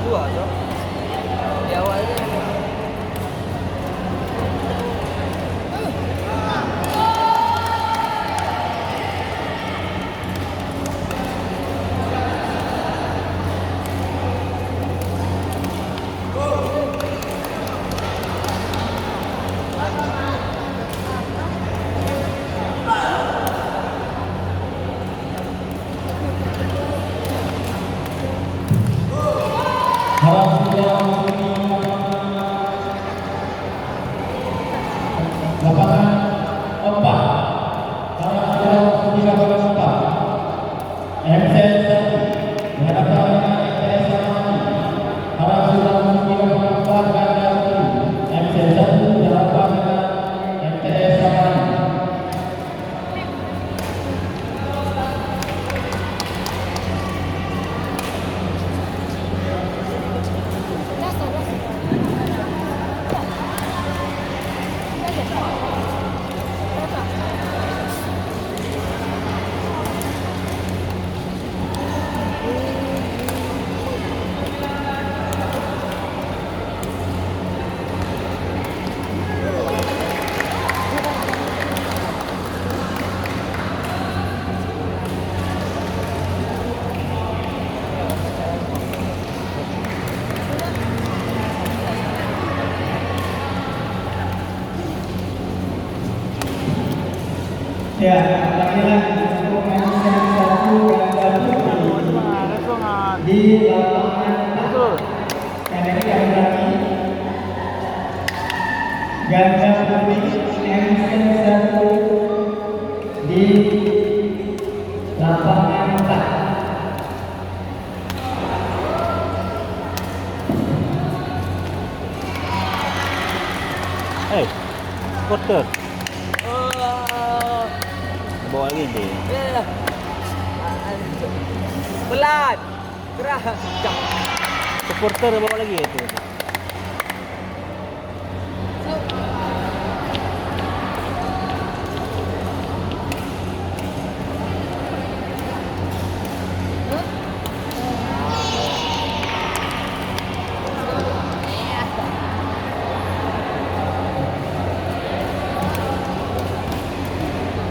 dua toh. Di awalnya lapangan 4 harap sudah 4 MCS 1 menghadapkan MTS Samani harap sudah 4 ganda 1 MCS 1 berhadapan dengan MTS Samani. Ya, lagi-lagi untuk MCS 1 ganda putri di lapangan 4. Dan ini yang berarti ganda putri MCS 1 di lapangan 4. Supporter bawa lagi deh. pelan gerak. Supporter bawa lagi itu.